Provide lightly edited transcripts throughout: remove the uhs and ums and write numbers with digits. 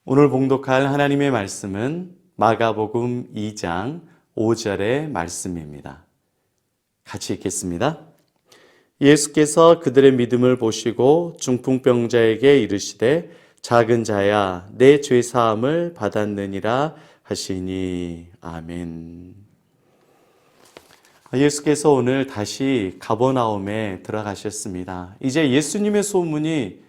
오늘 봉독할 하나님의 말씀은 마가복음 2장 5절의 말씀입니다. 같이 읽겠습니다. 예수께서 그들의 믿음을 보시고 중풍병자에게 이르시되 작은 자야 내 죄사함을 받았느니라 하시니. 아멘. 예수께서 오늘 다시 가버나움에 들어가셨습니다. 이제 예수님의 소문이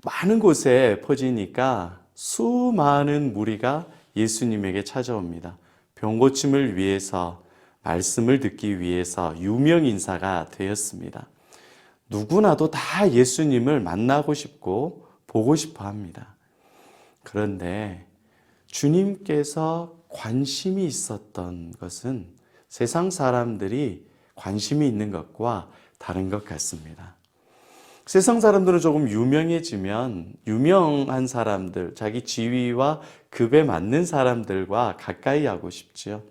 많은 곳에 퍼지니까 수많은 무리가 예수님에게 찾아옵니다. 병고침을 위해서, 말씀을 듣기 위해서 유명인사가 되었습니다. 누구나도 다 예수님을 만나고 싶고 보고 싶어 합니다. 그런데 주님께서 관심이 있었던 것은 세상 사람들이 관심이 있는 것과 다른 것 같습니다. 세상 사람들은 조금 유명해지면 유명한 사람들, 자기 지위와 급에 맞는 사람들과 가까이 하고 싶죠.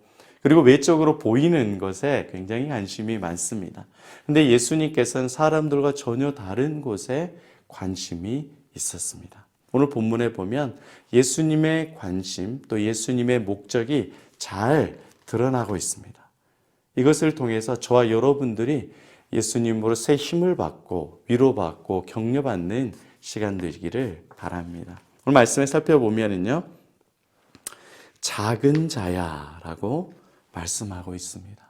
그리고 외적으로 보이는 것에 굉장히 관심이 많습니다. 그런데 예수님께서는 사람들과 전혀 다른 곳에 관심이 있었습니다. 오늘 본문에 보면 예수님의 관심, 또 예수님의 목적이 잘 드러나고 있습니다. 이것을 통해서 저와 여러분들이 예수님으로 새 힘을 받고 위로받고 격려받는 시간 되기를 바랍니다. 오늘 말씀을 살펴보면요, 작은 자야라고 말씀하고 있습니다.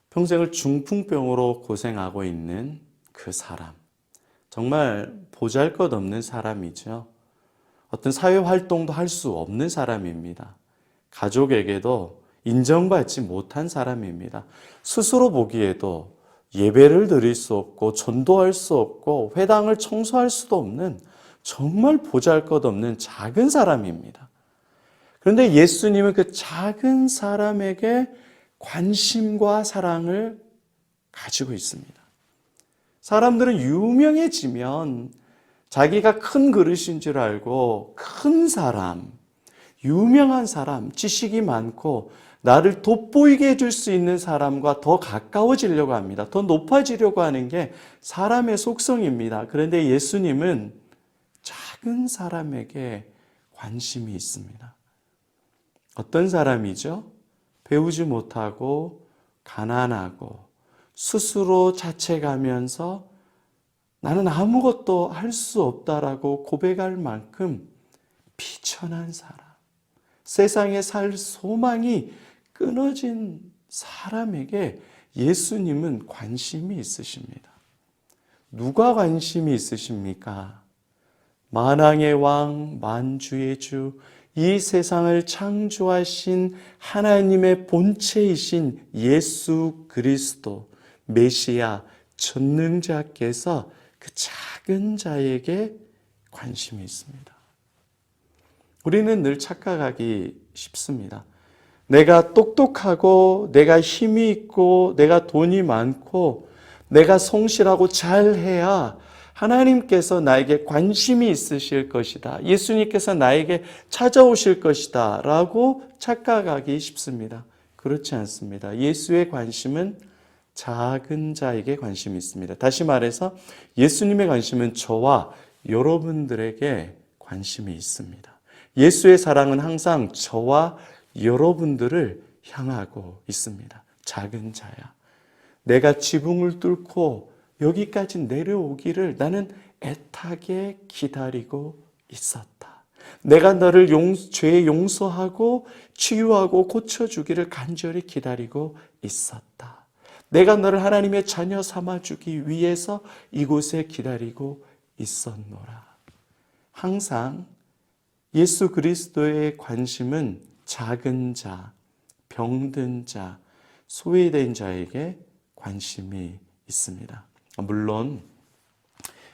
평생을 중풍병으로 고생하고 있는 그 사람, 정말 보잘것없는 사람이죠. 어떤 사회활동도 할 수 없는 사람입니다. 가족에게도 인정받지 못한 사람입니다. 스스로 보기에도 예배를 드릴 수 없고 전도할 수 없고 회당을 청소할 수도 없는 정말 보잘것없는 작은 사람입니다. 그런데 예수님은 그 작은 사람에게 관심과 사랑을 가지고 있습니다. 사람들은 유명해지면 자기가 큰 그릇인 줄 알고 큰 사람, 유명한 사람, 지식이 많고 나를 돋보이게 해줄 수 있는 사람과 더 가까워지려고 합니다. 더 높아지려고 하는 게 사람의 속성입니다. 그런데 예수님은 작은 사람에게 관심이 있습니다. 어떤 사람이죠? 배우지 못하고 가난하고 스스로 자책하면서 나는 아무것도 할 수 없다라고 고백할 만큼 비천한 사람, 세상에 살 소망이 끊어진 사람에게 예수님은 관심이 있으십니다. 누가 관심이 있으십니까? 만왕의 왕, 만주의 주, 이 세상을 창조하신 하나님의 본체이신 예수 그리스도, 메시아, 전능자께서 그 작은 자에게 관심이 있습니다. 우리는 늘 착각하기 쉽습니다. 내가 똑똑하고 내가 힘이 있고 내가 돈이 많고 내가 성실하고 잘해야 하나님께서 나에게 관심이 있으실 것이다. 예수님께서 나에게 찾아오실 것이다 라고 착각하기 쉽습니다. 그렇지 않습니다. 예수의 관심은 작은 자에게 관심이 있습니다. 다시 말해서 예수님의 관심은 저와 여러분들에게 관심이 있습니다. 예수의 사랑은 항상 저와 여러분들을 향하고 있습니다. 작은 자야, 내가 지붕을 뚫고 여기까지 내려오기를 나는 애타게 기다리고 있었다. 내가 너를 죄 용서하고 치유하고 고쳐주기를 간절히 기다리고 있었다. 내가 너를 하나님의 자녀 삼아주기 위해서 이곳에 기다리고 있었노라. 항상 예수 그리스도의 관심은 작은 자, 병든 자, 소외된 자에게 관심이 있습니다. 물론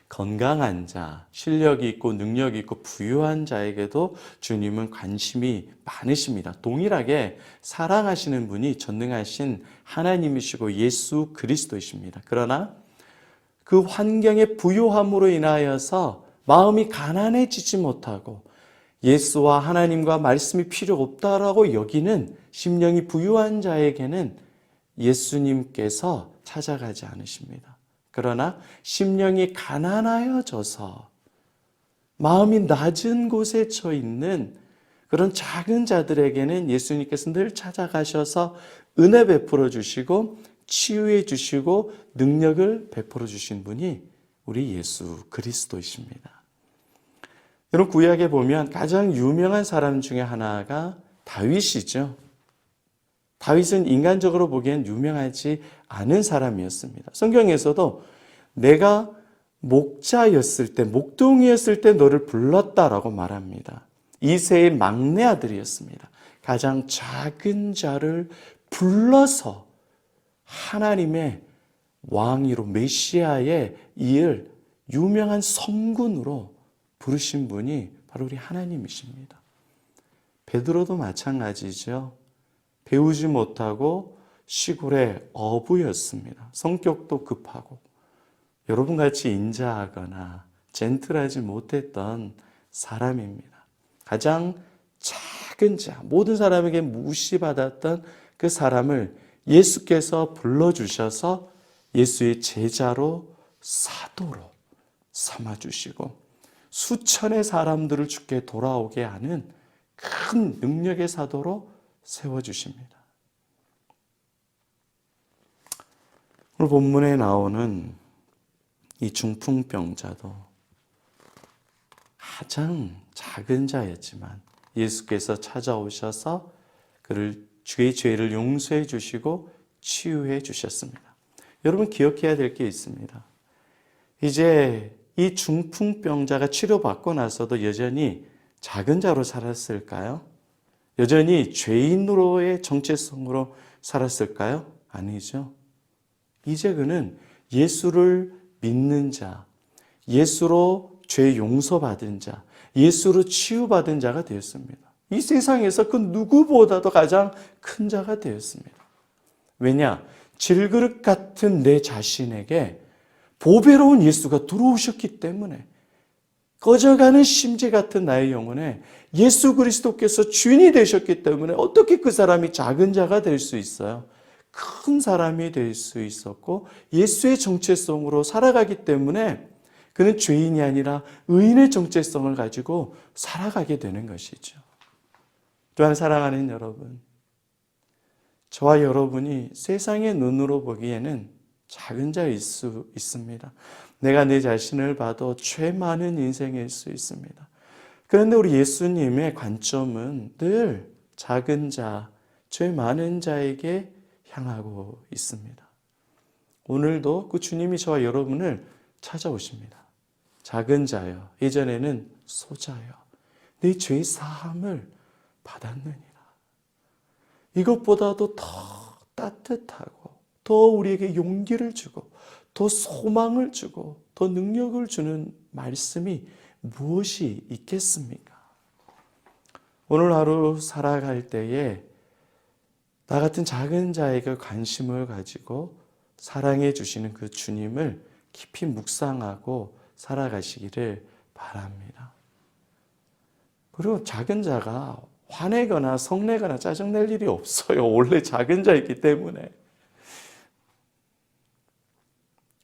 건강한 자, 실력이 있고 능력이 있고 부유한 자에게도 주님은 관심이 많으십니다. 동일하게 사랑하시는 분이 전능하신 하나님이시고 예수 그리스도이십니다. 그러나 그 환경의 부요함으로 인하여서 마음이 가난해지지 못하고 예수와 하나님과 말씀이 필요 없다라고 여기는 심령이 부유한 자에게는 예수님께서 찾아가지 않으십니다. 그러나 심령이 가난하여져서 마음이 낮은 곳에 처 있는 그런 작은 자들에게는 예수님께서 늘 찾아가셔서 은혜 베풀어 주시고 치유해 주시고 능력을 베풀어 주신 분이 우리 예수 그리스도이십니다. 여러분, 구약에 보면 가장 유명한 사람 중에 하나가 다윗이죠. 다윗은 인간적으로 보기엔 유명하지 않은 사람이었습니다. 성경에서도 내가 목자였을 때, 목동이었을 때 너를 불렀다라고 말합니다. 이새의 막내 아들이었습니다. 가장 작은 자를 불러서 하나님의 왕위로 메시아에 이을 유명한 성군으로 부르신 분이 바로 우리 하나님이십니다. 베드로도 마찬가지죠. 배우지 못하고 시골의 어부였습니다. 성격도 급하고 여러분같이 인자하거나 젠틀하지 못했던 사람입니다. 가장 작은 자, 모든 사람에게 무시받았던 그 사람을 예수께서 불러주셔서 예수의 제자로 사도로 삼아주시고 수천의 사람들을 주께 돌아오게 하는 큰 능력의 사도로 세워주십니다. 오늘 본문에 나오는 이 중풍병자도 가장 작은 자였지만 예수께서 찾아오셔서 그를 주의 죄를 용서해 주시고 치유해 주셨습니다. 여러분, 기억해야 될 게 있습니다. 이제 이 중풍병자가 치료받고 나서도 여전히 작은 자로 살았을까요? 여전히 죄인으로의 정체성으로 살았을까요? 아니죠. 이제 그는 예수를 믿는 자, 예수로 죄 용서받은 자, 예수로 치유받은 자가 되었습니다. 이 세상에서 그 누구보다도 가장 큰 자가 되었습니다. 왜냐? 질그릇 같은 내 자신에게 보배로운 예수가 들어오셨기 때문에 꺼져가는 심지 같은 나의 영혼에 예수 그리스도께서 주인이 되셨기 때문에 어떻게 그 사람이 작은 자가 될 수 있어요? 큰 사람이 될 수 있었고 예수의 정체성으로 살아가기 때문에 그는 죄인이 아니라 의인의 정체성을 가지고 살아가게 되는 것이죠. 또한 사랑하는 여러분, 저와 여러분이 세상의 눈으로 보기에는 작은 자일 수 있습니다. 내가 내 자신을 봐도 죄 많은 인생일 수 있습니다. 그런데 우리 예수님의 관점은 늘 작은 자, 죄 많은 자에게 향하고 있습니다. 오늘도 그 주님이 저와 여러분을 찾아오십니다. 작은 자여, 예전에는 소자여, 네 죄 사함을 받았느니라. 이것보다도 더 따뜻하고 더 우리에게 용기를 주고 더 소망을 주고 더 능력을 주는 말씀이 무엇이 있겠습니까? 오늘 하루 살아갈 때에 나 같은 작은 자에게 관심을 가지고 사랑해 주시는 그 주님을 깊이 묵상하고 살아가시기를 바랍니다. 그리고 작은 자가 화내거나 성내거나 짜증낼 일이 없어요. 원래 작은 자이기 때문에.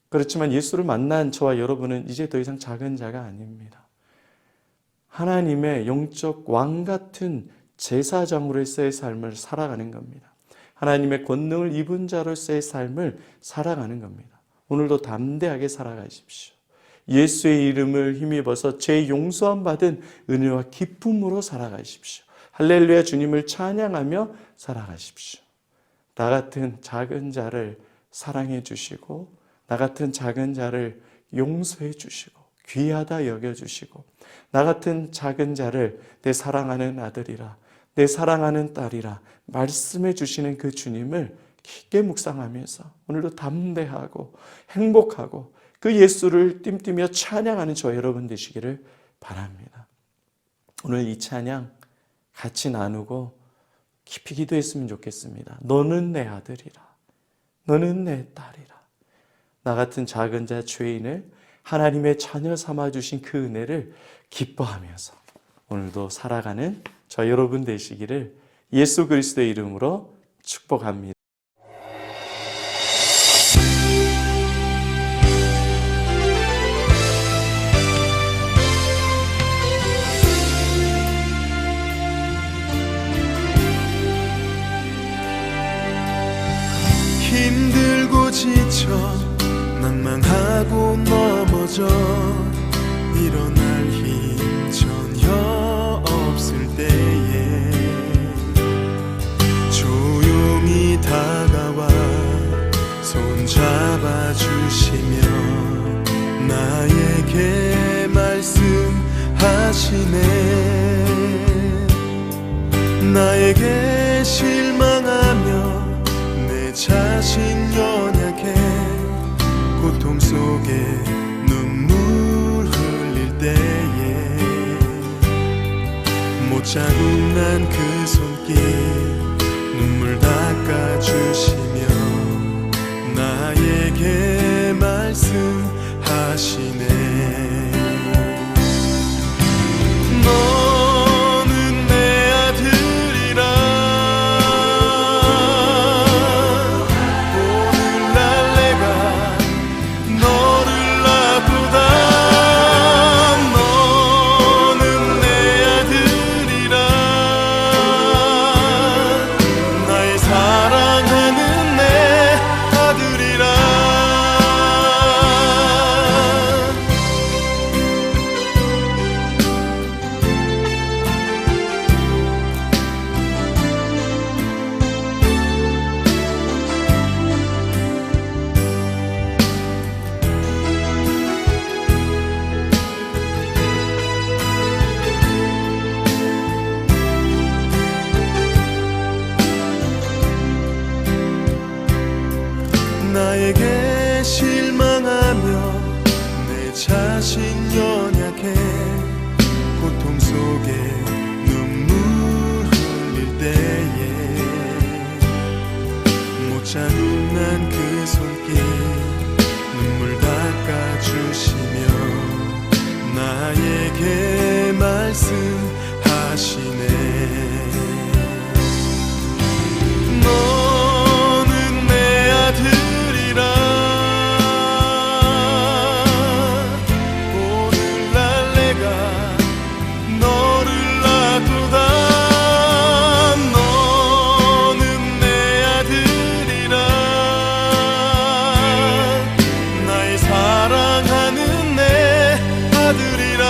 그렇지만 예수를 만난 저와 여러분은 이제 더 이상 작은 자가 아닙니다. 하나님의 영적 왕 같은 제사장으로서의 삶을 살아가는 겁니다. 하나님의 권능을 입은 자로서의 삶을 살아가는 겁니다. 오늘도 담대하게 살아가십시오. 예수의 이름을 힘입어서 죄 용서함 받은 은혜와 기쁨으로 살아가십시오. 할렐루야, 주님을 찬양하며 살아가십시오. 나 같은 작은 자를 사랑해 주시고 나 같은 작은 자를 용서해 주시고 귀하다 여겨주시고 나 같은 작은 자를 내 사랑하는 아들이라 내 사랑하는 딸이라 말씀해 주시는 그 주님을 깊게 묵상하면서 오늘도 담대하고 행복하고 그 예수를 뜀뛰며 찬양하는 저 여러분 되시기를 바랍니다. 오늘 이 찬양 같이 나누고 깊이 기도했으면 좋겠습니다. 너는 내 아들이라 너는 내 딸이라 나 같은 작은 자 죄인을 하나님의 자녀 삼아주신 그 은혜를 기뻐하면서 오늘도 살아가는 저 여러분 되시기를 예수 그리스도의 이름으로 축복합니다. 하고 넘어져 일어날 힘 전혀 없을 때에 조용히 다가와 손잡아 주시며 나에게 말씀하시네. 나에게 실망하며 내 자신 연약해 고통 속에 눈물 흘릴 때에 못 자국난 그 손길 눈물 닦아주시며 나에게 말씀하시네. 너는 내 아들이라 오늘날 내가 너를 낳도다. 너는 내 아들이라 나의 사랑하는 내 아들이라. 나에게 실망하며 내 자신 연약해 고통 속에 눈물 흘릴 때에 못 자국난 그 손길 눈물 닦아주시며 나에게 말씀하시네. 너는 내 아들이라 오늘날 내가 너를 낳도다. 너는 내 아들이라 나의 사랑하는 내 아들이라.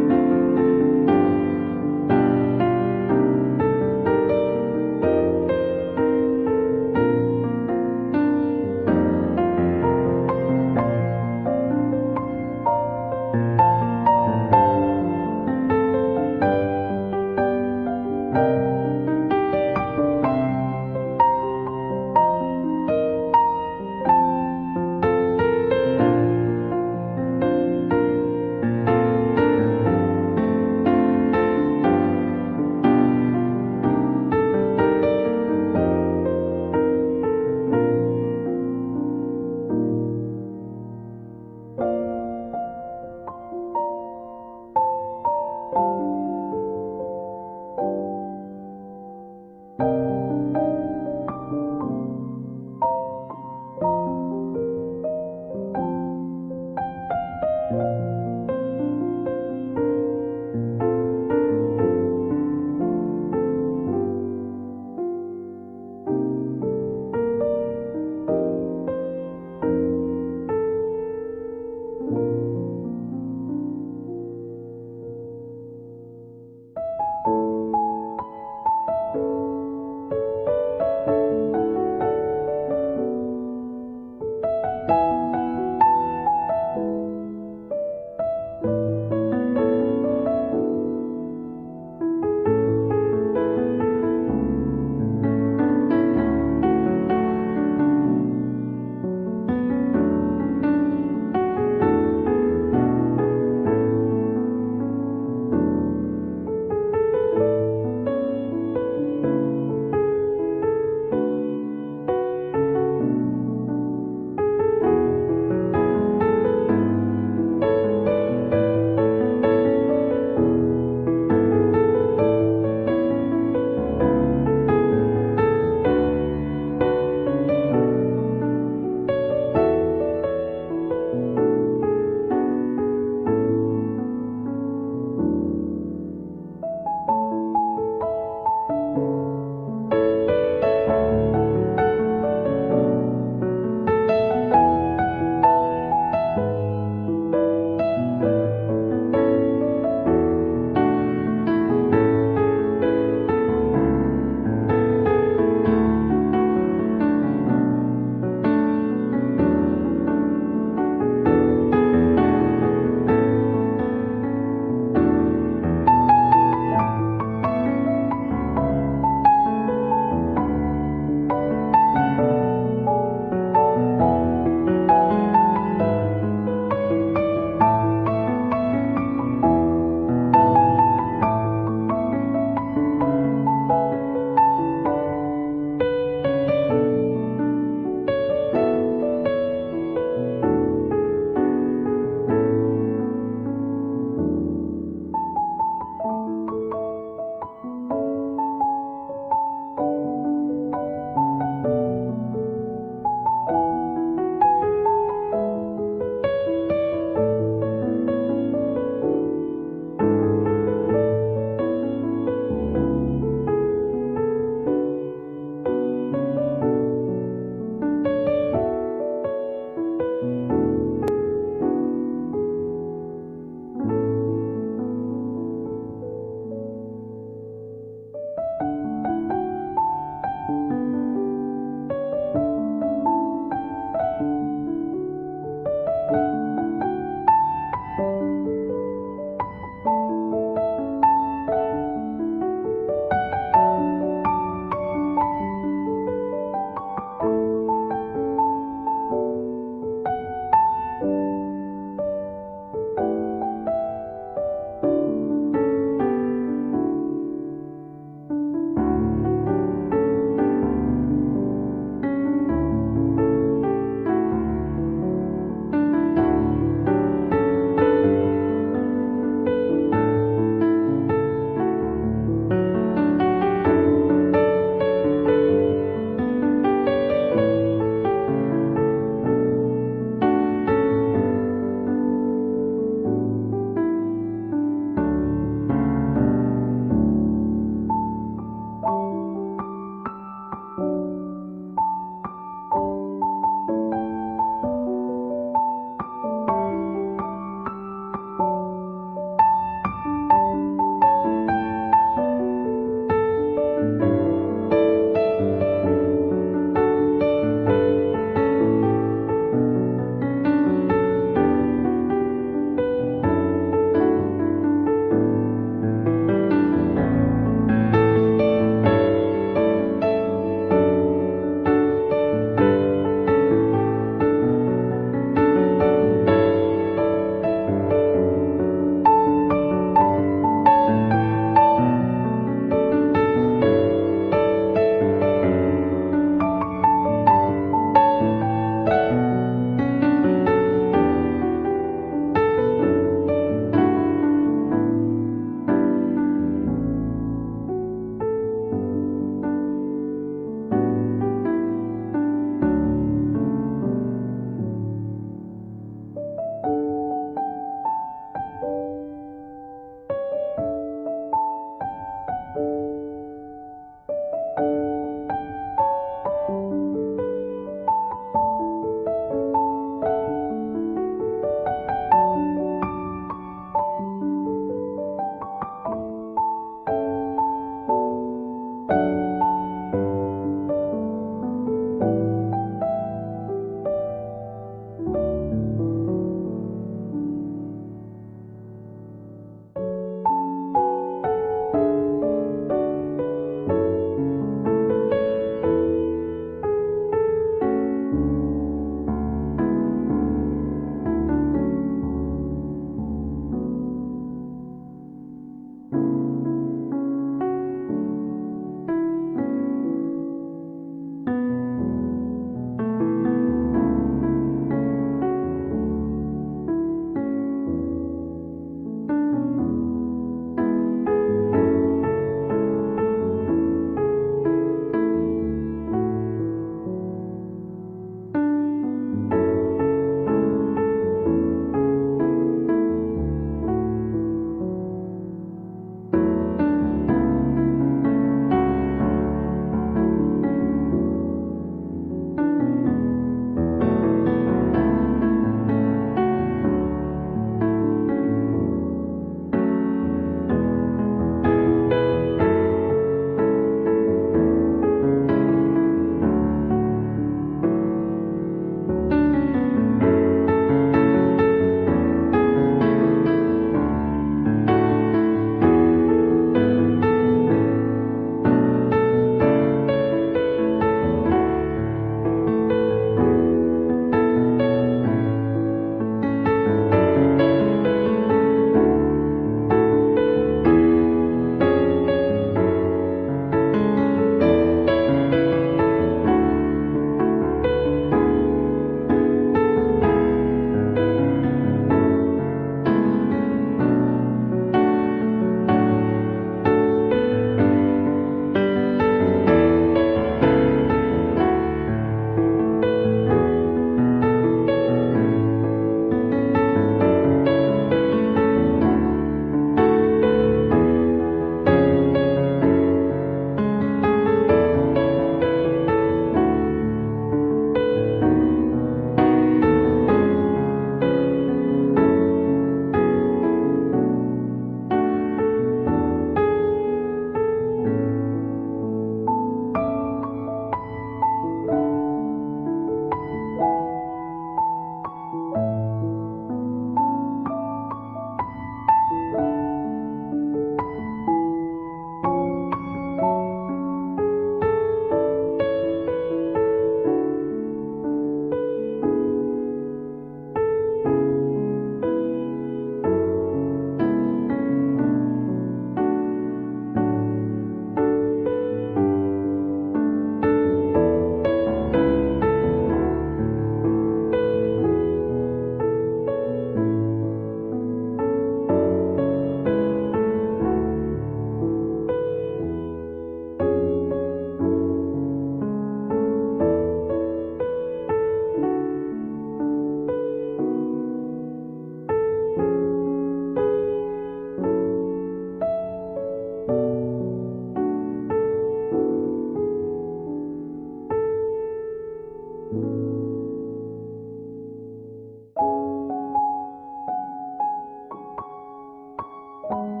주